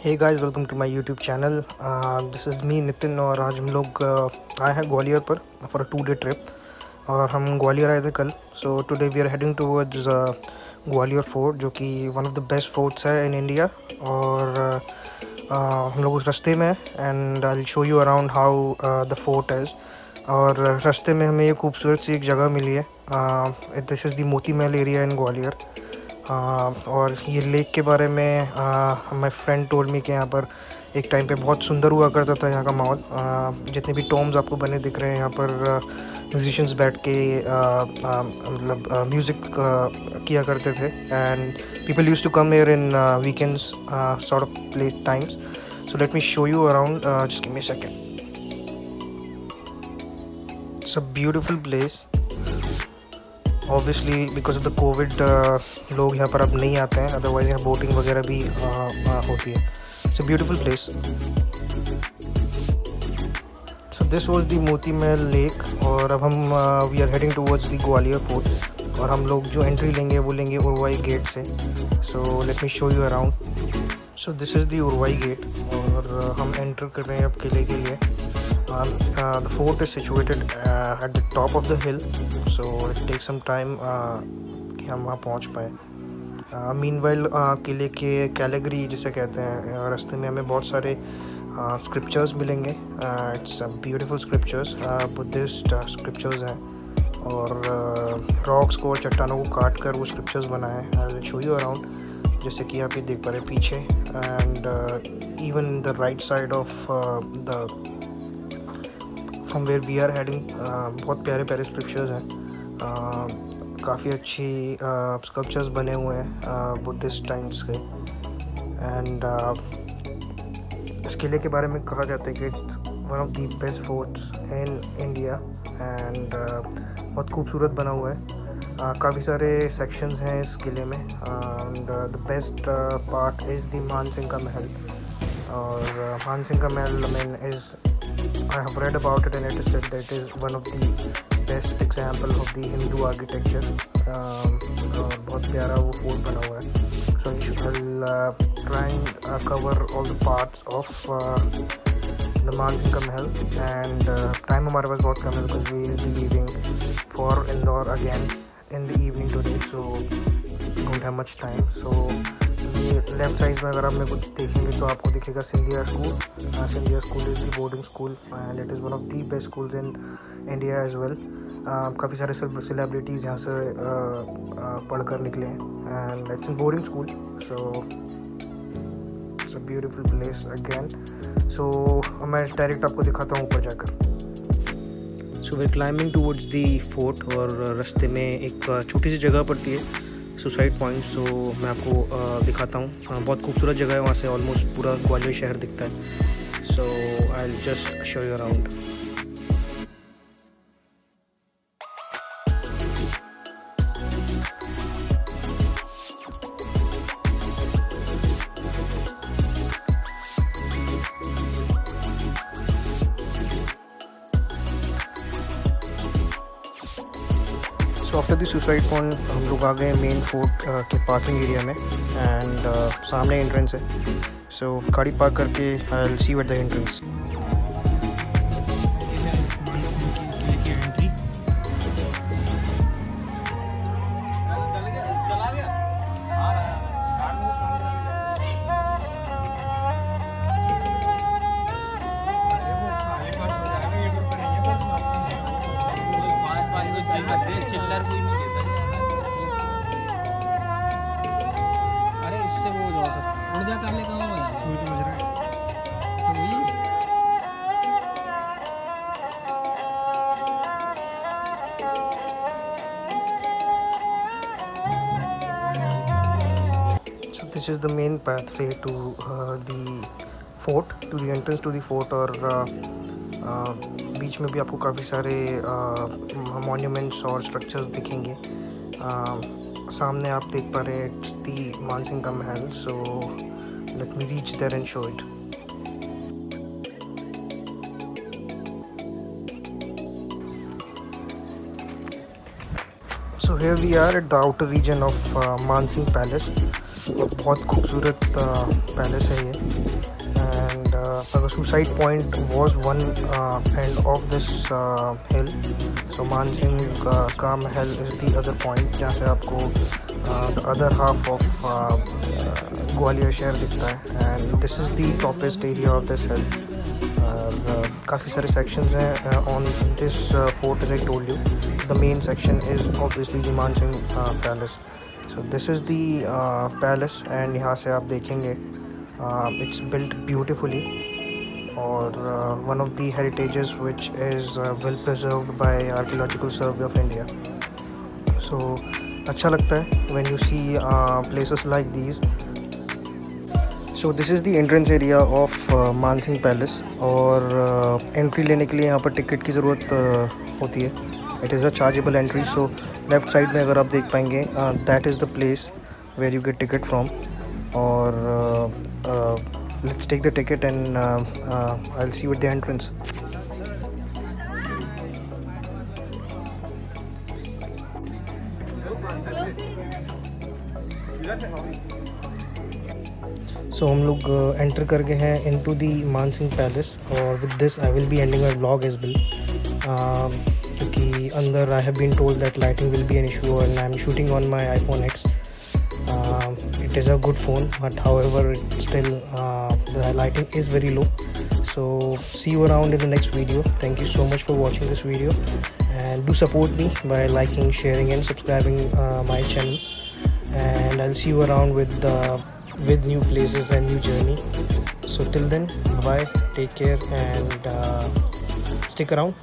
Hey guys, welcome to my YouTube channel. This is me Nitin और आज हम लोग आए हैं ग्वालियर पर फॉर अ 2 डे ट्रिप। और हम ग्वालियर आए थे कल। So today we are heading towards Gwalior fort, जो कि one of the best forts है इन इंडिया। और हम लोग उस रास्ते में and I will show you around how the fort is. और रास्ते में हमें ये खूबसूरत सी एक जगह मिली है। This is the Moti Mahal area in Gwalior. और ये लेक के बारे में माई फ्रेंड टोल्ड मी कि यहाँ पर एक टाइम पे बहुत सुंदर हुआ करता था यहाँ का माहौल। जितने भी टॉम्स आपको बने दिख रहे हैं यहाँ पर म्यूजिशियंस बैठ के मतलब म्यूज़िक किया करते थे। And people use to come here in weekends sort of play times. So let me show you around, just give me a second. It's a beautiful place. Obviously because of the COVID लोग यहाँ पर अब नहीं आते हैं, otherwise यहाँ boating वगैरह भी होती है। It's a beautiful place. So this was the Moti Mahal lake. और अब हम we are heading towards the Gwalior fort. और हम लोग जो एंट्री लेंगे वो लेंगे उरवाई गेट से। So let me show you around. So this is the Urwai gate और हम एंटर कर रहे हैं अब किले के लिए। The fort is situated at the top of the hill, so it takes some time कि हम वहाँ पहुँच पाए। Meanwhile किले के कैलेगरी जिसे कहते हैं, रास्ते में हमें बहुत सारे स्क्रिप्चर्स मिलेंगे। It's beautiful scriptures, Buddhist scriptures हैं। और रॉक्स को और चट्टानों को काट कर वो स्क्रिप्चर्स बनाए हैं। I will show you around, जैसे कि आप ये देख पा रहे हैं पीछे। And even the right side of the from where we are heading, बहुत प्यारे प्यारे स्क्रिप्चर्स हैं। काफ़ी अच्छी स्कल्पचर्स बने हुए हैं बुद्धिस्ट टाइम्स के। एंड इस किले के बारे में कहा जाता है कि it's one of the best forts in India. And बहुत खूबसूरत बना हुआ है। काफ़ी सारे सेक्शंस हैं इस किले में। And the best part is the मान सिंह का महल। और मान सिंह का महल is I have read about it and it is said that it is one of the best example of the Hindu architecture. और बहुत प्यारा वो फोर्ट बना हुआ है। So I'll try and cover all the parts of the मान सिंह का महल। And time हमारे पास बहुत कम है because we will be leaving for Indore again in the evening today, so don't have much time. So left side में अगर आप मेरे को देखेंगे तो आपको दिखेगा Scindia school. Scindia school is the boarding school and it is one of the best schools in India as well. काफ़ी सारे सेलिब्रिटीज़ यहाँ से पढ़कर निकले हैं। And it's in boarding school, so it's a beautiful place again. So मैं डायरेक्ट आपको दिखाता हूँ ऊपर जाकर। So we are climbing towards the fort. और रास्ते में एक छोटी सी जगह पड़ती है, सुसाइड पॉइंट। सो मैं आपको दिखाता हूँ। बहुत खूबसूरत जगह है, वहाँ से ऑलमोस्ट पूरा ग्वालियर शहर दिखता है। So I will just show you around. So after the suicide point हम लोग आ गए मेन फोर्ट के पार्किंग एरिया में। एंड सामने एंट्रेंस है। सो गाड़ी पार्क करके I will see you at the entrance. अरे इससे वो जो ऊर्जा काले कहाँ हो यार, कोई तो बज रहा है तो वही। So this is the main pathway to the fort, to the entrance to the fort। और बीच में भी आपको काफ़ी सारे मॉन्यूमेंट्स और स्ट्रक्चर्स दिखेंगे। सामने आप देख पा रहे हैं इट्स दी मान सिंह का महल। So let me reach there and show it. So here we are at the outer region of Mansingh Palace. बहुत खूबसूरत पैलेस है ये. And the suicide point was one end of this hill. So Mansingh का महल is the other point जहाँ से आपको the other half of Gwalior शहर दिखता है. And this is the toppest area of this hill. काफ़ी सारे sections हैं on this fort, as I told you. The main section is obviously the Mansingh Palace. So this is the palace and यहाँ से आप देखेंगे it's built beautifully और one of the heritages which is well preserved by Archaeological Survey of India. So अच्छा लगता है when you see places like these. So this is the entrance area of Mansingh Palace और entry लेने के लिए यहाँ पर टिकट की ज़रूरत होती है. It is a chargeable entry. So left side में अगर आप देख पाएंगे that is the place where you get ticket from. और let's take the ticket and I'll see you at the entrance. So हम लोग एंटर कर गए हैं into the मानसिंह पैलेस और with this I will be ending my vlog as well. क्योंकि अंदर I have been told that lighting will be an issue and I am shooting on my iPhone X. It is a good phone, but however still the lighting is very low. So see you around in the next video. Thank you so much for watching this video and do support me by liking, sharing and subscribing my channel. And I'll see you around with new places and new journey. So till then, bye, take care and stick around.